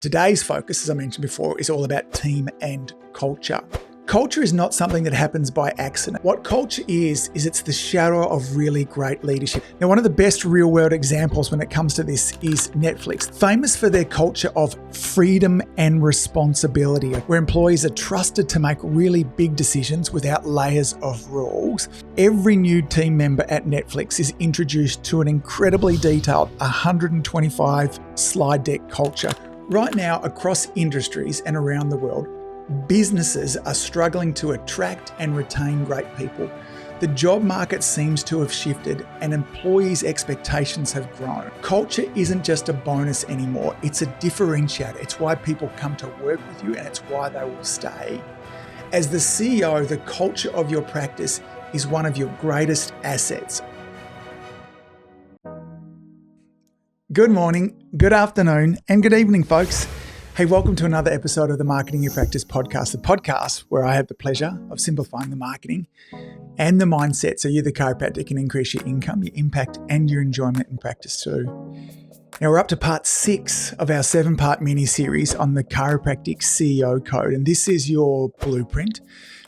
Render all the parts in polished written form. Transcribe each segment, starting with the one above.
Today's focus, as I mentioned before, is all about team and culture. Culture is not something that happens by accident. What culture is it's the shadow of really great leadership. Now, one of the best real-world examples when it comes to this is Netflix, famous for their culture of freedom and responsibility, where employees are trusted to make really big decisions without layers of rules. Every new team member at Netflix is introduced to an incredibly detailed 125 slide deck culture. Right now, across industries and around the world, businesses are struggling to attract and retain great people. The job market seems to have shifted and employees' expectations have grown. Culture isn't just a bonus anymore, it's a differentiator. It's why people come to work with you and it's why they will stay. As the CEO, the culture of your practice is one of your greatest assets. Good morning, good afternoon, and good evening, folks. Hey, welcome to another episode of the Marketing Your Practice podcast, the podcast where I have the pleasure of simplifying the marketing and the mindset so you, the chiropractor, can increase your income, your impact, and your enjoyment in practice too. Now, we're up to part 6 of our 7-part mini-series on the chiropractic CEO code, and this is your blueprint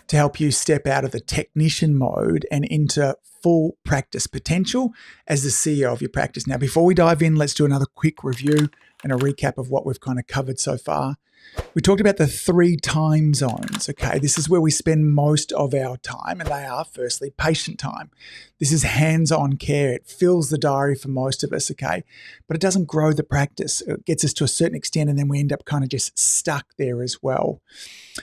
to help you step out of the technician mode and into full practice potential as the CEO of your practice. Now, before we dive in, let's do another quick review and a recap of what we've kind of covered so far. We talked about the 3 time zones, okay? This is where we spend most of our time, and they are, firstly, patient time. This is hands-on care. It fills the diary for most of us, okay? But it doesn't grow the practice. It gets us to a certain extent, and then we end up kind of just stuck there as well.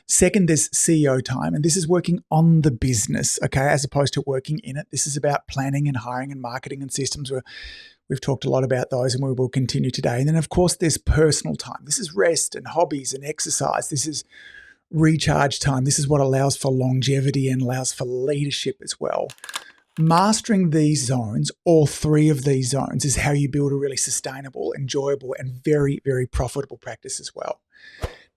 Second, there's CEO time, and this is working on the business, okay, as opposed to working in it. This is about planning and hiring and marketing and systems. We've talked a lot about those and we will continue today. And then, of course, there's personal time. This is rest and hobbies and exercise. This is recharge time. This is what allows for longevity and allows for leadership as well. Mastering these zones, all 3 of these zones, is how you build a really sustainable, enjoyable, and very, very profitable practice as well.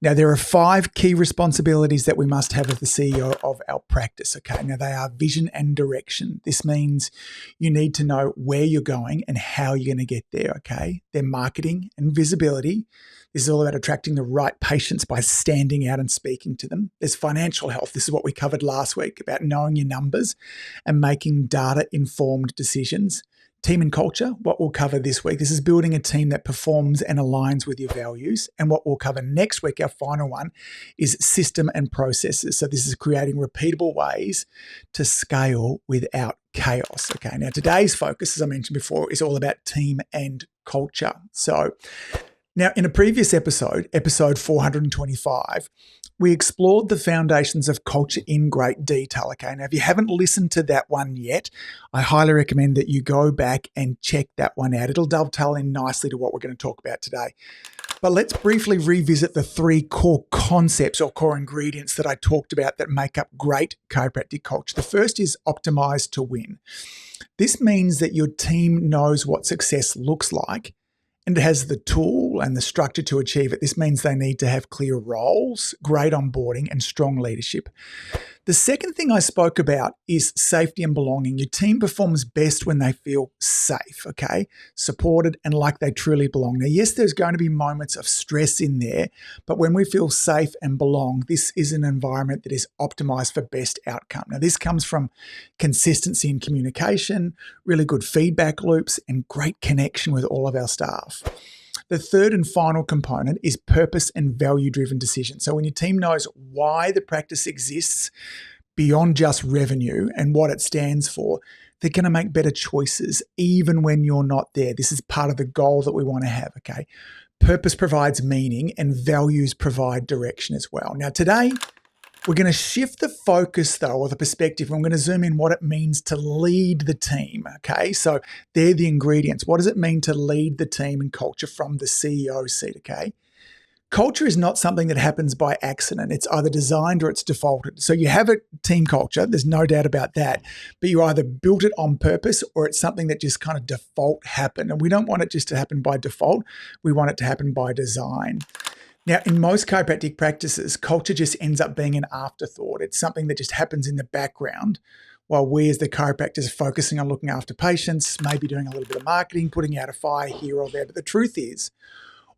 Now, there are 5 key responsibilities that we must have as the CEO of our practice, okay? Now, they are vision and direction. This means you need to know where you're going and how you're going to get there, okay? They're marketing and visibility. This is all about attracting the right patients by standing out and speaking to them. There's financial health. This is what we covered last week about knowing your numbers and making data-informed decisions. Team and culture, what we'll cover this week. This is building a team that performs and aligns with your values. And what we'll cover next week, our final one, is system and processes. So this is creating repeatable ways to scale without chaos. Okay, now today's focus, as I mentioned before, is all about team and culture. So now in a previous episode, episode 425, we explored the foundations of culture in great detail. Okay, now if you haven't listened to that one yet, I highly recommend that you go back and check that one out. It'll dovetail in nicely to what we're going to talk about today. But let's briefly revisit the 3 core concepts or core ingredients that I talked about that make up great chiropractic culture. The first is optimize to win. This means that your team knows what success looks like and it has the tool and the structure to achieve it. This means they need to have clear roles, great onboarding, and strong leadership. The second thing I spoke about is safety and belonging. Your team performs best when they feel safe, okay, supported, and like they truly belong. Now, yes, there's going to be moments of stress in there, but when we feel safe and belong, this is an environment that is optimized for best outcome. Now, this comes from consistency in communication, really good feedback loops, and great connection with all of our staff. The third and final component is purpose and value-driven decisions. So when your team knows why the practice exists beyond just revenue and what it stands for, they're going to make better choices even when you're not there. This is part of the goal that we want to have, okay? Purpose provides meaning and values provide direction as well. Now today, we're going to shift the focus though, or the perspective. I'm going to zoom in what it means to lead the team, okay? So they're the ingredients. What does it mean to lead the team and culture from the CEO seat, okay? Culture is not something that happens by accident. It's either designed or it's defaulted. So you have a team culture, there's no doubt about that, but you either built it on purpose or it's something that just kind of default happened. And we don't want it just to happen by default. We want it to happen by design. Now, in most chiropractic practices, culture just ends up being an afterthought. It's something that just happens in the background while we as the chiropractors are focusing on looking after patients, maybe doing a little bit of marketing, putting out a fire here or there. But the truth is,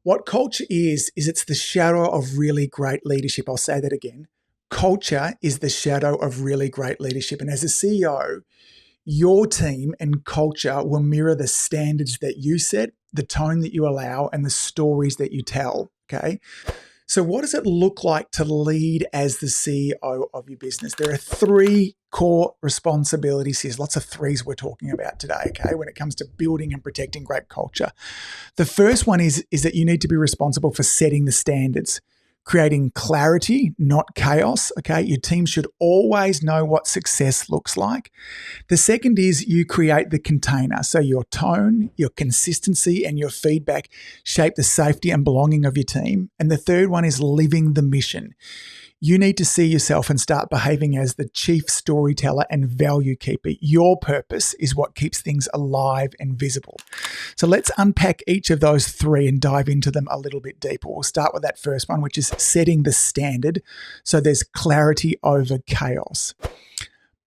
What culture is it's the shadow of really great leadership. I'll say that again. Culture is the shadow of really great leadership. And as a CEO, your team and culture will mirror the standards that you set, the tone that you allow, and the stories that you tell. Okay. So, what does it look like to lead as the CEO of your business? There are 3 core responsibilities. There's lots of 3s we're talking about today, okay, when it comes to building and protecting great culture. The first one is that you need to be responsible for setting the standards, creating clarity, not chaos, okay? Your team should always know what success looks like. The second is you create the container. So your tone, your consistency, and your feedback shape the safety and belonging of your team. And the third one is living the mission. You need to see yourself and start behaving as the chief storyteller and value keeper. Your purpose is what keeps things alive and visible. So let's unpack each of those 3 and dive into them a little bit deeper. We'll start with that first one, which is setting the standard. So there's clarity over chaos.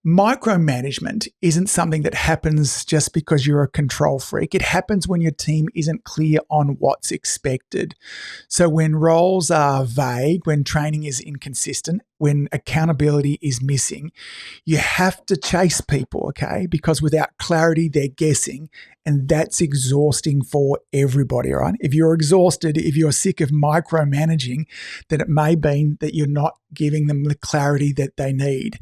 Micromanagement isn't something that happens just because you're a control freak. It happens when your team isn't clear on what's expected. So when roles are vague, when training is inconsistent, when accountability is missing, you have to chase people, okay? Because without clarity, they're guessing, and that's exhausting for everybody, right? If you're exhausted, if you're sick of micromanaging, then it may mean that you're not giving them the clarity that they need.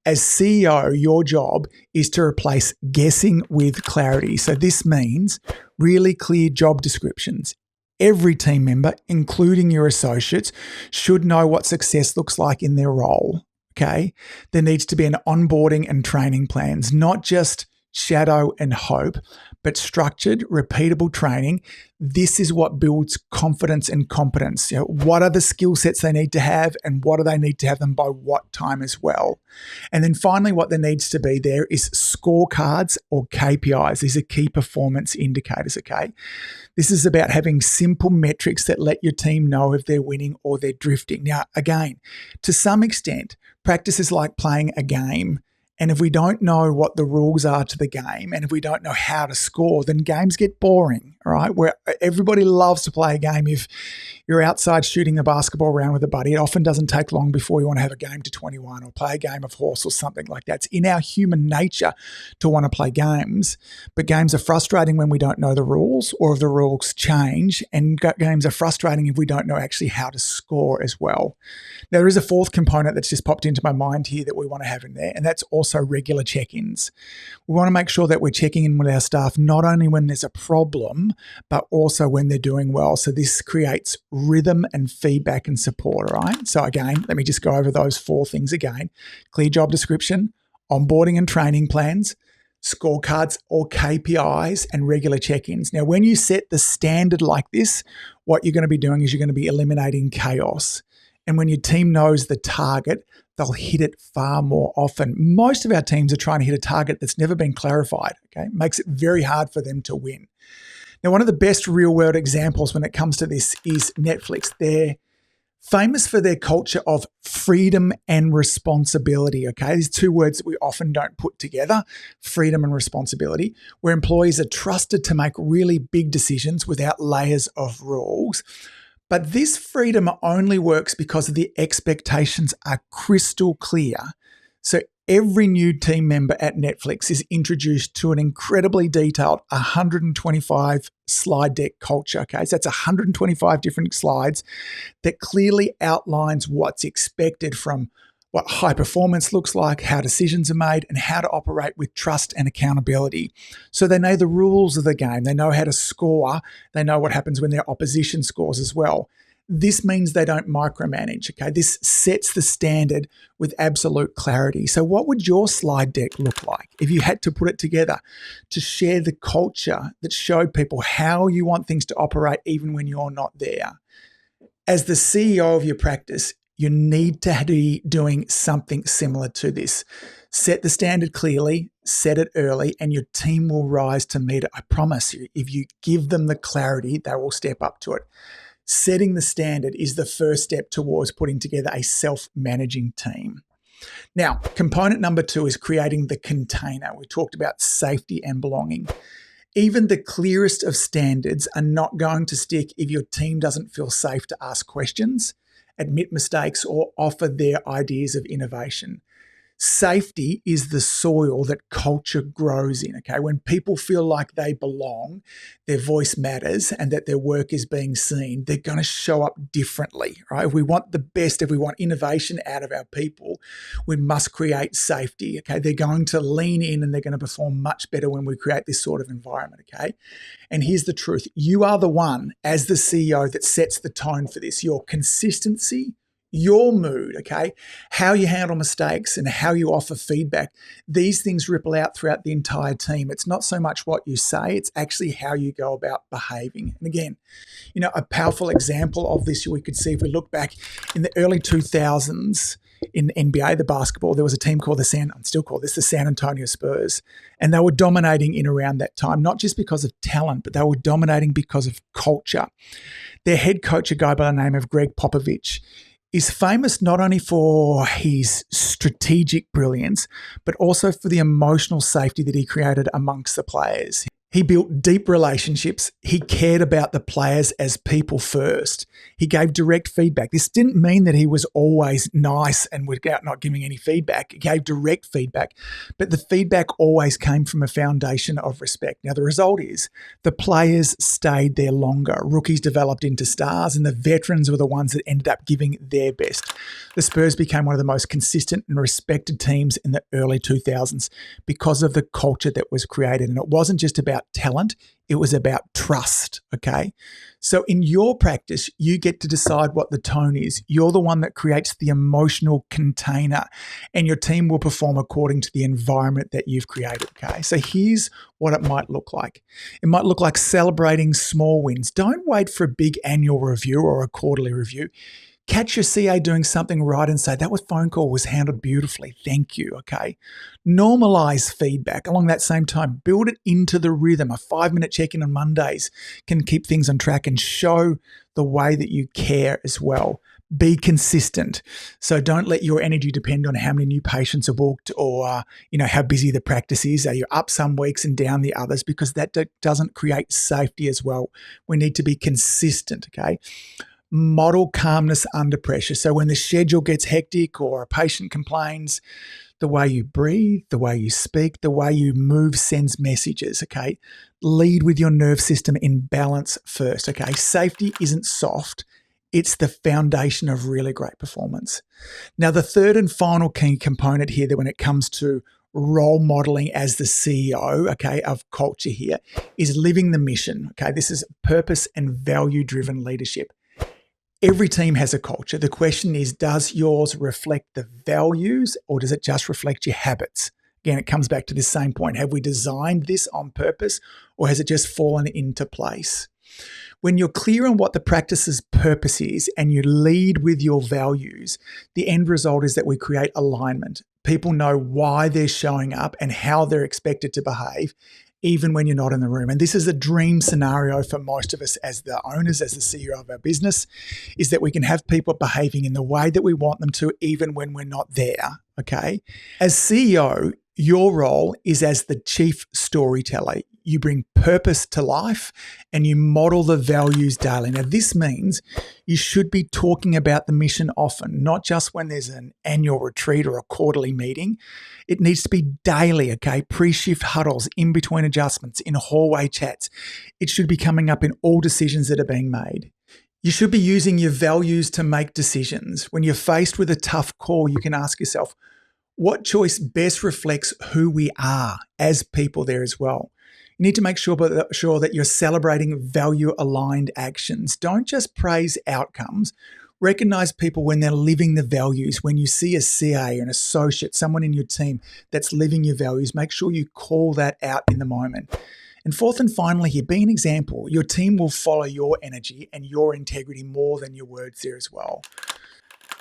As CEO, your job is to replace guessing with clarity. So this means really clear job descriptions. Every team member, including your associates, should know what success looks like in their role, okay? There needs to be an onboarding and training plans, not just shadow and hope, but structured, repeatable training. This is what builds confidence and competence. You know, what are the skill sets they need to have, and what do they need to have them by what time as well? And then finally, what there needs to be there is scorecards or KPIs. These are key performance indicators, okay? This is about having simple metrics that let your team know if they're winning or they're drifting. Now, again, to some extent, practice is like playing a game. And if we don't know what the rules are to the game, and if we don't know how to score, then games get boring, all right? Where everybody loves to play a game. If you're outside shooting a basketball around with a buddy, it often doesn't take long before you want to have a game to 21 or play a game of horse or something like that. It's in our human nature to want to play games, but games are frustrating when we don't know the rules or if the rules change, and games are frustrating if we don't know actually how to score as well. Now, there is a 4th component that's just popped into my mind here that we want to have in there, and that's also regular check-ins. We want to make sure that we're checking in with our staff not only when there's a problem, but also when they're doing well. So this creates rhythm and feedback and support, all right? So again, let me just go over those 4 things again. Clear job description, onboarding and training plans, scorecards or KPIs, and regular check-ins. Now, when you set the standard like this, what you're going to be doing is you're going to be eliminating chaos. And when your team knows the target, they'll hit it far more often. Most of our teams are trying to hit a target that's never been clarified, okay? It makes it very hard for them to win. Now, one of the best real-world examples when it comes to this is Netflix. They're famous for their culture of freedom and responsibility, okay? These 2 words that we often don't put together, freedom and responsibility, where employees are trusted to make really big decisions without layers of rules. But this freedom only works because the expectations are crystal clear. So every new team member at Netflix is introduced to an incredibly detailed 125 slide deck culture. Okay, so that's 125 different slides that clearly outlines what's expected from what high performance looks like, how decisions are made, and how to operate with trust and accountability. So they know the rules of the game. They know how to score. They know what happens when their opposition scores as well. This means they don't micromanage, okay? This sets the standard with absolute clarity. So what would your slide deck look like if you had to put it together to share the culture that showed people how you want things to operate even when you're not there? As the CEO of your practice, you need to be doing something similar to this. Set the standard clearly, set it early, and your team will rise to meet it. I promise you, if you give them the clarity, they will step up to it. Setting the standard is the first step towards putting together a self-managing team. Now, component number 2 is creating the container. We talked about safety and belonging. Even the clearest of standards are not going to stick if your team doesn't feel safe to ask questions, admit mistakes, or offer their ideas of innovation. Safety is the soil that culture grows in, okay? When people feel like they belong, their voice matters, and that their work is being seen, they're going to show up differently, right? If we want the best, if we want innovation out of our people, we must create safety, okay? They're going to lean in and they're going to perform much better when we create this sort of environment, okay? And here's the truth. You are the one, as the CEO, that sets the tone for this. Your consistency, your mood, okay, how you handle mistakes and how you offer feedback, these things ripple out throughout the entire team. It's not so much what you say, it's actually how you go about behaving. And again, a powerful example of this we could see if we look back in the early 2000s in the NBA, the basketball, there was a team called the San Antonio Spurs. And they were dominating in around that time, not just because of talent, but they were dominating because of culture. Their head coach, a guy by the name of Greg Popovich, is famous not only for his strategic brilliance, but also for the emotional safety that he created amongst the players. He built deep relationships. He cared about the players as people first. He gave direct feedback. This didn't mean that he was always nice and would go out not giving any feedback. He gave direct feedback, but the feedback always came from a foundation of respect. Now, the result is the players stayed there longer. Rookies developed into stars, and the veterans were the ones that ended up giving their best. The Spurs became one of the most consistent and respected teams in the early 2000s because of the culture that was created. And it wasn't just about talent, it was about trust, okay? So in your practice, you get to decide what the tone is. You're the one that creates the emotional container, and your team will perform according to the environment that you've created, okay? So here's what it might look like. It might look like celebrating small wins. Don't wait for a big annual review or a quarterly review. Catch your CA doing something right and say, that phone call was handled beautifully. Thank you, okay? Normalize feedback. Along that same time, build it into the rhythm. A 5-minute check-in on Mondays can keep things on track and show the way that you care as well. Be consistent. So don't let your energy depend on how many new patients are booked or how busy the practice is. Are you up some weeks and down the others? Because that doesn't create safety as well. We need to be consistent, okay? Model calmness under pressure. So when the schedule gets hectic or a patient complains, the way you breathe, the way you speak, the way you move sends messages, okay? Lead with your nerve system in balance first, okay? Safety isn't soft. It's the foundation of really great performance. Now, the third and final key component here that when it comes to role modeling as the CEO, okay, of culture here is living the mission, okay? This is purpose and value-driven leadership. Every team has a culture. The question is, does yours reflect the values or does it just reflect your habits? Again, it comes back to the same point. Have we designed this on purpose or has it just fallen into place? When you're clear on what the practice's purpose is and you lead with your values, the end result is that we create alignment. People know why they're showing up and how they're expected to behave, even when you're not in the room. And this is a dream scenario for most of us as the owners, as the CEO of our business, is that we can have people behaving in the way that we want them to, even when we're not there, okay? As CEO, your role is as the chief storyteller. You bring purpose to life and you model the values daily. Now, this means you should be talking about the mission often, not just when there's an annual retreat or a quarterly meeting. It needs to be daily, okay? Pre-shift huddles, in between adjustments, in hallway chats. It should be coming up in all decisions that are being made. You should be using your values to make decisions. When you're faced with a tough call, you can ask yourself, what choice best reflects who we are as people there as well? You need to make sure that you're celebrating value-aligned actions. Don't just praise outcomes. Recognize people when they're living the values. When you see a CA, an associate, someone in your team that's living your values, make sure you call that out in the moment. And fourth and finally here, be an example. Your team will follow your energy and your integrity more than your words there as well.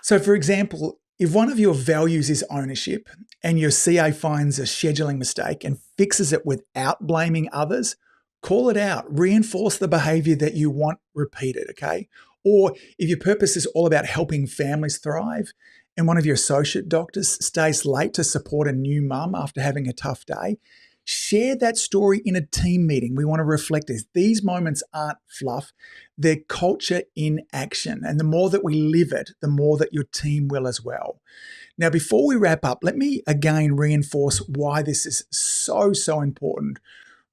So for example, if one of your values is ownership and your CA finds a scheduling mistake and fixes it without blaming others, call it out. Reinforce the behavior that you want repeated, okay? Or if your purpose is all about helping families thrive and one of your associate doctors stays late to support a new mum after having a tough day, Share that story in a team meeting. We want to reflect this. These moments aren't fluff. They're culture in action. And the more that we live it, the more that your team will as well. Now, before we wrap up, let me again reinforce why this is so important.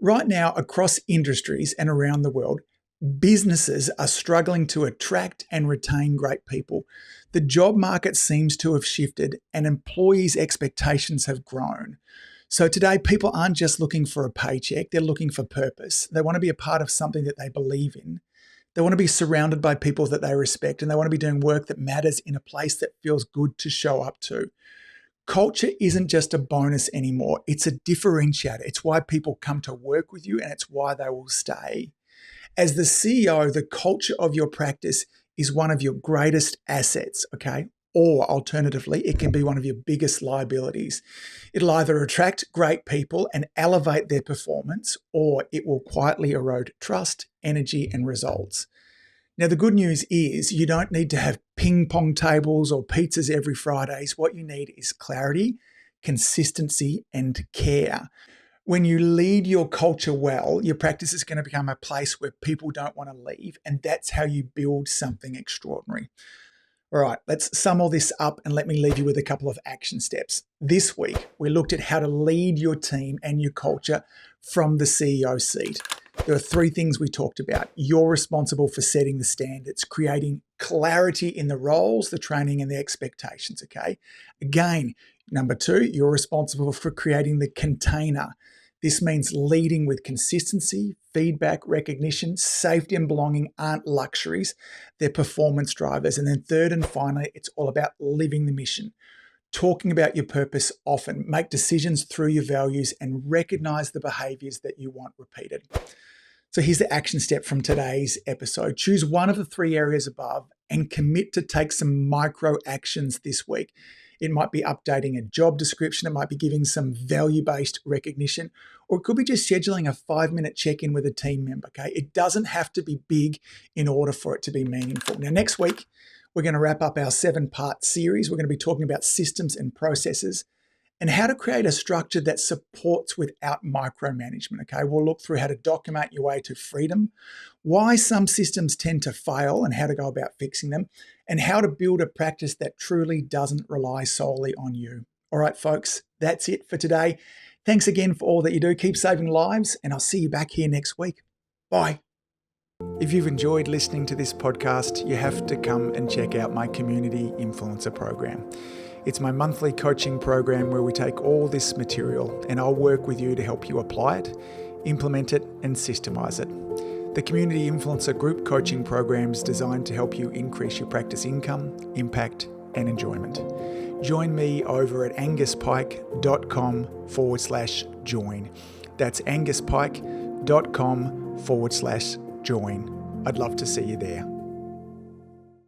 Right now, across industries and around the world, businesses are struggling to attract and retain great people. The job market seems to have shifted and employees' expectations have grown. So today, people aren't just looking for a paycheck, they're looking for purpose. They want to be a part of something that they believe in. They want to be surrounded by people that they respect, and they want to be doing work that matters in a place that feels good to show up to. Culture isn't just a bonus anymore, it's a differentiator. It's why people come to work with you, and it's why they will stay. As the CEO, the culture of your practice is one of your greatest assets, okay? Or alternatively, it can be one of your biggest liabilities. It'll either attract great people and elevate their performance, or it will quietly erode trust, energy, and results. Now, the good news is you don't need to have ping pong tables or pizzas every Fridays. What you need is clarity, consistency, and care. When you lead your culture well, your practice is going to become a place where people don't want to leave, and that's how you build something extraordinary. All right, let's sum all this up and let me leave you with a couple of action steps. This week, we looked at how to lead your team and your culture from the CEO seat. There are 3 things we talked about. You're responsible for setting the standards, creating clarity in the roles, the training, and the expectations, okay? Again, number 2, you're responsible for creating the container. This means leading with consistency, feedback, recognition. Safety and belonging aren't luxuries, they're performance drivers. And then third and finally, it's all about living the mission. Talking about your purpose often, make decisions through your values, and recognize the behaviors that you want repeated. So here's the action step from today's episode. Choose one of the 3 areas above and commit to take some micro actions this week. It might be updating a job description, it might be giving some value-based recognition, or it could be just scheduling a 5-minute check-in with a team member, okay? It doesn't have to be big in order for it to be meaningful. Now, next week, we're going to wrap up our 7-part series. We're going to be talking about systems and processes and how to create a structure that supports without micromanagement, okay? We'll look through how to document your way to freedom, why some systems tend to fail and how to go about fixing them, and how to build a practice that truly doesn't rely solely on you. All right, folks, that's it for today. Thanks again for all that you do. Keep saving lives, and I'll see you back here next week. Bye. If you've enjoyed listening to this podcast, you have to come and check out my Community Influencer program. It's my monthly coaching program where we take all this material and I'll work with you to help you apply it, implement it, and systemize it. The Community Influencer Group Coaching Program is designed to help you increase your practice income, impact, and enjoyment. Join me over at anguspyke.com/join. That's anguspyke.com/join. I'd love to see you there.